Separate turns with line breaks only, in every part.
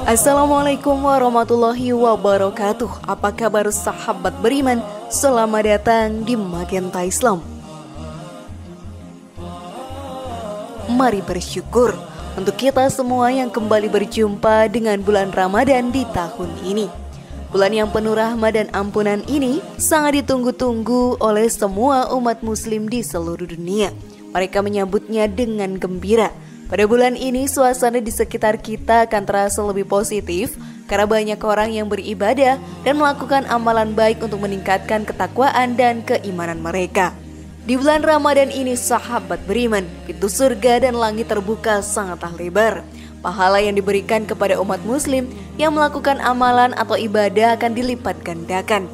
Assalamualaikum warahmatullahi wabarakatuh. Apa kabar sahabat beriman? Selamat datang di Magenta Islam. Mari bersyukur untuk kita semua yang kembali berjumpa dengan bulan Ramadan di tahun ini. Bulan yang penuh rahmat dan ampunan ini sangat ditunggu-tunggu oleh semua umat muslim di seluruh dunia. Mereka menyambutnya dengan gembira. Pada bulan ini suasana di sekitar kita akan terasa lebih positif karena banyak orang yang beribadah dan melakukan amalan baik untuk meningkatkan ketakwaan dan keimanan mereka. Di bulan Ramadan ini sahabat beriman, pintu surga dan langit terbuka sangatlah lebar. Pahala yang diberikan kepada umat muslim yang melakukan amalan atau ibadah akan dilipat gandakan.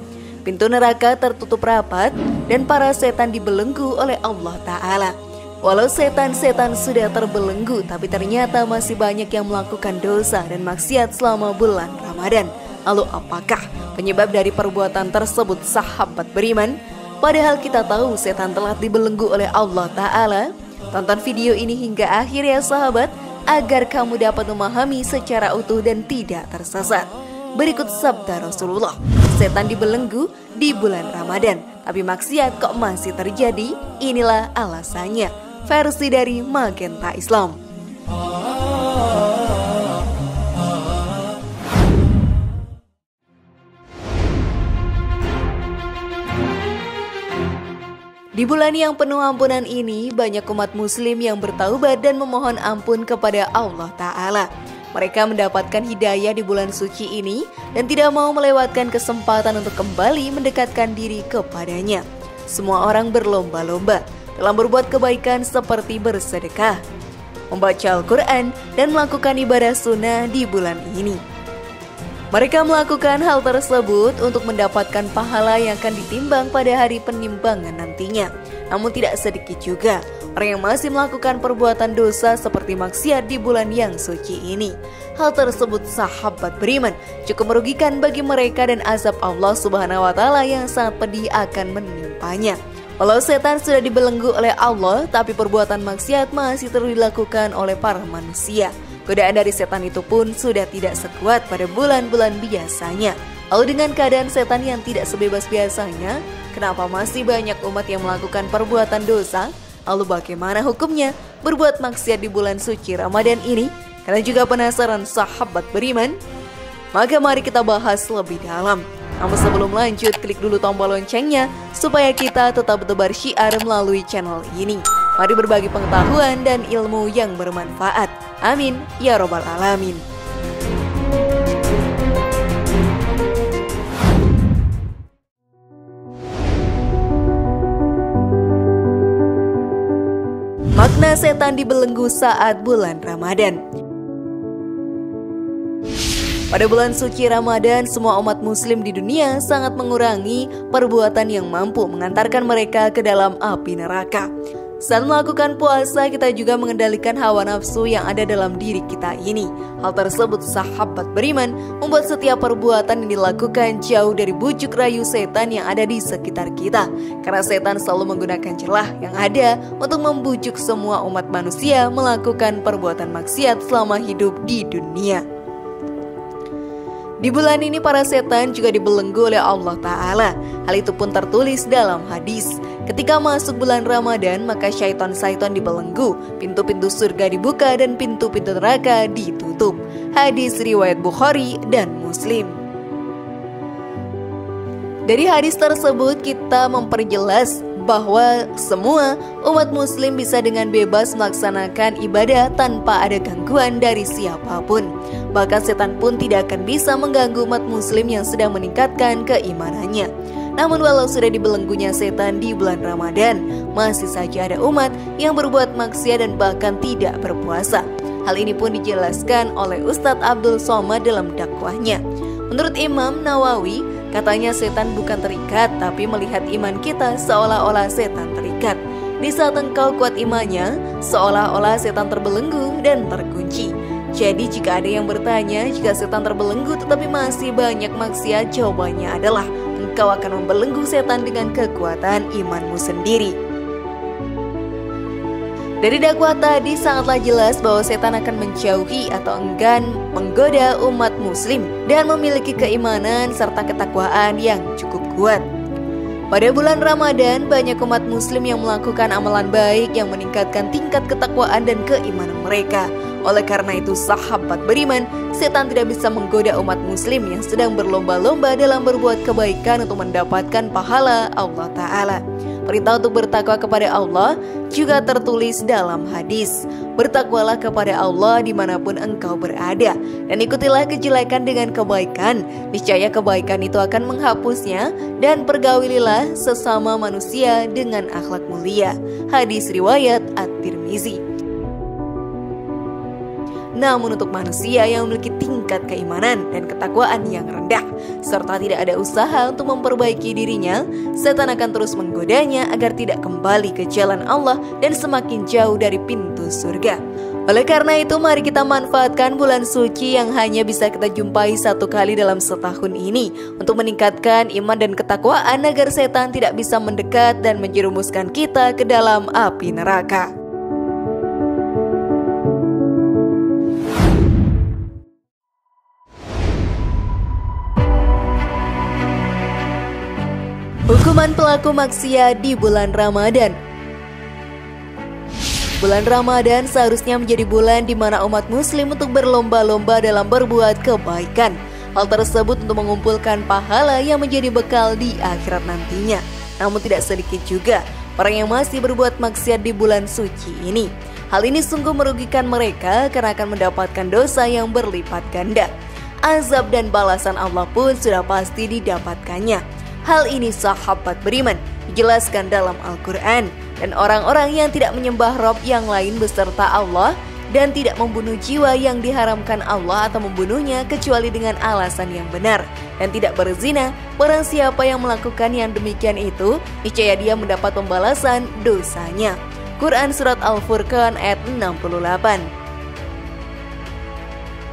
Pintu neraka tertutup rapat dan para setan dibelenggu oleh Allah Ta'ala. Walau setan-setan sudah terbelenggu, tapi ternyata masih banyak yang melakukan dosa dan maksiat selama bulan Ramadan. Lalu apakah penyebab dari perbuatan tersebut sahabat beriman? Padahal kita tahu setan telah dibelenggu oleh Allah Ta'ala. Tonton video ini hingga akhir ya sahabat, agar kamu dapat memahami secara utuh dan tidak tersesat. Berikut sabda Rasulullah, setan dibelenggu di bulan Ramadan, tapi maksiat kok masih terjadi? Inilah alasannya. Versi dari Magenta Islam. Di bulan yang penuh ampunan ini, banyak umat muslim yang bertaubat dan memohon ampun kepada Allah Ta'ala. Mereka mendapatkan hidayah di bulan suci ini dan tidak mau melewatkan kesempatan untuk kembali mendekatkan diri kepadanya. Semua orang berlomba-lomba dalam berbuat kebaikan seperti bersedekah, membaca Al-Quran, dan melakukan ibadah sunnah di bulan ini. Mereka melakukan hal tersebut untuk mendapatkan pahala yang akan ditimbang pada hari penimbangan nantinya. Namun tidak sedikit juga orang yang masih melakukan perbuatan dosa seperti maksiat di bulan yang suci ini. Hal tersebut sahabat beriman cukup merugikan bagi mereka dan azab Allah Subhanahu wa Ta'ala yang sangat pedih akan menimpanya. Walau setan sudah dibelenggu oleh Allah, tapi perbuatan maksiat masih terus dilakukan oleh para manusia. Godaan dari setan itu pun sudah tidak sekuat pada bulan-bulan biasanya. Lalu dengan keadaan setan yang tidak sebebas biasanya, kenapa masih banyak umat yang melakukan perbuatan dosa? Lalu bagaimana hukumnya berbuat maksiat di bulan suci Ramadan ini? Kalian juga penasaran sahabat beriman? Maka mari kita bahas lebih dalam. Namun sebelum lanjut, klik dulu tombol loncengnya supaya kita tetap bertebar syiar melalui channel ini. Mari berbagi pengetahuan dan ilmu yang bermanfaat. Amin ya robbal alamin. Makna setan dibelenggu saat bulan Ramadan. Pada bulan suci Ramadan, semua umat muslim di dunia sangat mengurangi perbuatan yang mampu mengantarkan mereka ke dalam api neraka. Saat melakukan puasa, kita juga mengendalikan hawa nafsu yang ada dalam diri kita ini. Hal tersebut sahabat beriman membuat setiap perbuatan yang dilakukan jauh dari bujuk rayu setan yang ada di sekitar kita. Karena setan selalu menggunakan celah yang ada untuk membujuk semua umat manusia melakukan perbuatan maksiat selama hidup di dunia. Di bulan ini para setan juga dibelenggu oleh Allah Ta'ala. Hal itu pun tertulis dalam hadis. Ketika masuk bulan Ramadan, maka syaitan-syaitan dibelenggu, pintu-pintu surga dibuka dan pintu-pintu neraka ditutup. Hadis riwayat Bukhari dan Muslim. Dari hadis tersebut kita memperjelas bahwa semua umat muslim bisa dengan bebas melaksanakan ibadah tanpa ada gangguan dari siapapun. Bahkan setan pun tidak akan bisa mengganggu umat muslim yang sedang meningkatkan keimanannya. Namun walau sudah dibelenggunya setan di bulan Ramadan, masih saja ada umat yang berbuat maksiat dan bahkan tidak berpuasa. Hal ini pun dijelaskan oleh Ustadz Abdul Somad dalam dakwahnya. Menurut Imam Nawawi, katanya setan bukan terikat, tapi melihat iman kita seolah-olah setan terikat. Di saat engkau kuat imannya, seolah-olah setan terbelenggu dan terkunci. Jadi jika ada yang bertanya, jika setan terbelenggu tetapi masih banyak maksiat, jawabannya adalah engkau akan membelenggu setan dengan kekuatan imanmu sendiri. Dari dakwah tadi sangatlah jelas bahwa setan akan menjauhi atau enggan menggoda umat muslim dan memiliki keimanan serta ketakwaan yang cukup kuat. Pada bulan Ramadan, banyak umat muslim yang melakukan amalan baik yang meningkatkan tingkat ketakwaan dan keimanan mereka. Oleh karena itu, sahabat beriman, setan tidak bisa menggoda umat muslim yang sedang berlomba-lomba dalam berbuat kebaikan untuk mendapatkan pahala Allah Ta'ala. Perintah untuk bertakwa kepada Allah juga tertulis dalam hadis. Bertakwalah kepada Allah dimanapun engkau berada, dan ikutilah kejelekan dengan kebaikan. Niscaya kebaikan itu akan menghapusnya, dan pergaulilah sesama manusia dengan akhlak mulia. Hadis riwayat At-Tirmizi. Namun untuk manusia yang memiliki tingkat keimanan dan ketakwaan yang rendah, serta tidak ada usaha untuk memperbaiki dirinya, setan akan terus menggodanya agar tidak kembali ke jalan Allah dan semakin jauh dari pintu surga. Oleh karena itu, mari kita manfaatkan bulan suci yang hanya bisa kita jumpai satu kali dalam setahun ini untuk meningkatkan iman dan ketakwaan agar setan tidak bisa mendekat dan menjerumuskan kita ke dalam api neraka. Hukuman pelaku maksiat di bulan Ramadan. Bulan Ramadan seharusnya menjadi bulan di mana umat muslim untuk berlomba-lomba dalam berbuat kebaikan. Hal tersebut untuk mengumpulkan pahala yang menjadi bekal di akhirat nantinya. Namun tidak sedikit juga orang yang masih berbuat maksiat di bulan suci ini. Hal ini sungguh merugikan mereka karena akan mendapatkan dosa yang berlipat ganda. Azab dan balasan Allah pun sudah pasti didapatkannya. Hal ini sahabat beriman dijelaskan dalam Al-Quran. Dan orang-orang yang tidak menyembah Rob yang lain beserta Allah dan tidak membunuh jiwa yang diharamkan Allah atau membunuhnya kecuali dengan alasan yang benar, dan tidak berzina, barang siapa yang melakukan yang demikian itu, niscaya dia mendapat pembalasan dosanya. Quran Surat Al-Furqan ayat 68.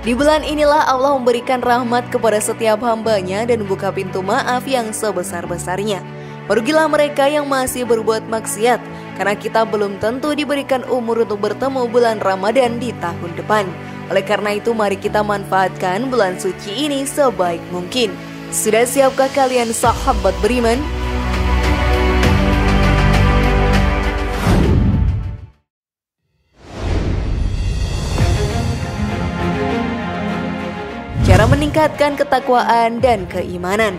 Di bulan inilah Allah memberikan rahmat kepada setiap hambanya dan membuka pintu maaf yang sebesar-besarnya. Merugilah mereka yang masih berbuat maksiat, karena kita belum tentu diberikan umur untuk bertemu bulan Ramadan di tahun depan. Oleh karena itu, mari kita manfaatkan bulan suci ini sebaik mungkin. Sudah siapkah kalian sahabat beriman? Cara meningkatkan ketakwaan dan keimanan.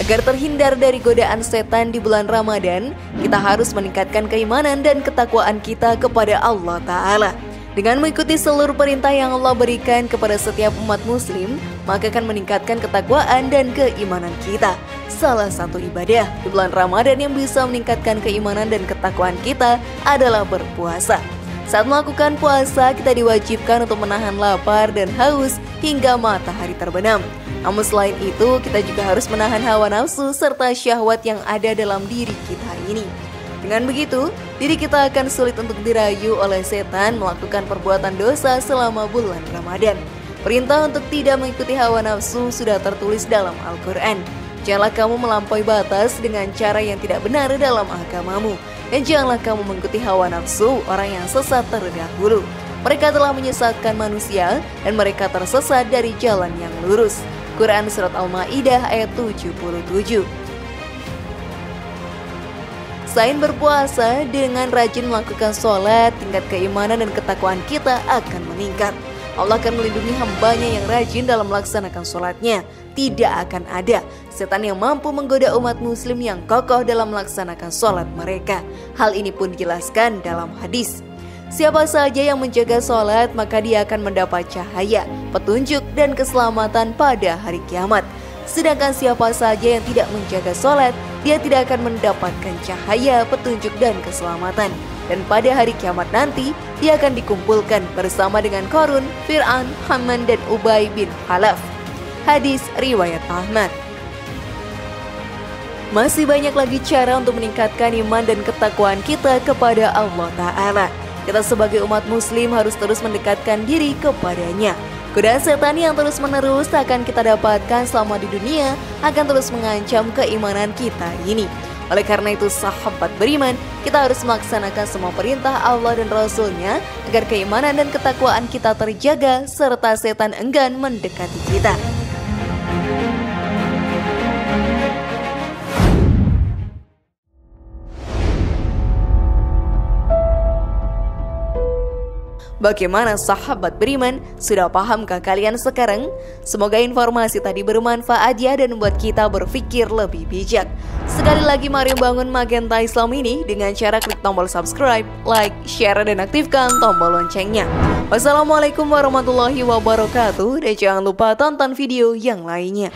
Agar terhindar dari godaan setan di bulan Ramadan, kita harus meningkatkan keimanan dan ketakwaan kita kepada Allah Ta'ala. Dengan mengikuti seluruh perintah yang Allah berikan kepada setiap umat muslim, maka akan meningkatkan ketakwaan dan keimanan kita. Salah satu ibadah di bulan Ramadan yang bisa meningkatkan keimanan dan ketakwaan kita adalah berpuasa. Saat melakukan puasa, kita diwajibkan untuk menahan lapar dan haus hingga matahari terbenam. Namun selain itu, kita juga harus menahan hawa nafsu serta syahwat yang ada dalam diri kita ini. Dengan begitu, diri kita akan sulit untuk dirayu oleh setan melakukan perbuatan dosa selama bulan Ramadan. Perintah untuk tidak mengikuti hawa nafsu sudah tertulis dalam Al-Quran. Janganlah kamu melampaui batas dengan cara yang tidak benar dalam agamamu. Dan janganlah kamu mengikuti hawa nafsu orang yang sesat terdahulu. Mereka telah menyesatkan manusia dan mereka tersesat dari jalan yang lurus. Quran Surat Al-Ma'idah ayat 77. Selain berpuasa, dengan rajin melakukan sholat, tingkat keimanan dan ketakwaan kita akan meningkat. Allah akan melindungi hambanya yang rajin dalam melaksanakan sholatnya. Tidak akan ada setan yang mampu menggoda umat muslim yang kokoh dalam melaksanakan sholat mereka. Hal ini pun dijelaskan dalam hadis. Siapa saja yang menjaga sholat, maka dia akan mendapat cahaya, petunjuk, dan keselamatan pada hari kiamat. Sedangkan siapa saja yang tidak menjaga sholat, dia tidak akan mendapatkan cahaya, petunjuk, dan keselamatan. Dan pada hari kiamat nanti, dia akan dikumpulkan bersama dengan Qarun, Fir'aun, Haman, dan Ubay bin Khalaf. Hadis riwayat Ahmad. Masih banyak lagi cara untuk meningkatkan iman dan ketakwaan kita kepada Allah Ta'ala. Kita sebagai umat muslim harus terus mendekatkan diri kepadanya. Godaan setan yang terus-menerus akan kita dapatkan selama di dunia akan terus mengancam keimanan kita ini. Oleh karena itu, sahabat beriman, kita harus melaksanakan semua perintah Allah dan Rasul-Nya agar keimanan dan ketakwaan kita terjaga serta setan enggan mendekati kita. Bagaimana sahabat beriman? Sudah pahamkah kalian sekarang? Semoga informasi tadi bermanfaat ya dan membuat kita berpikir lebih bijak. Sekali lagi mari bangun Magenta Islam ini dengan cara klik tombol subscribe, like, share, dan aktifkan tombol loncengnya. Wassalamualaikum warahmatullahi wabarakatuh dan jangan lupa tonton video yang lainnya.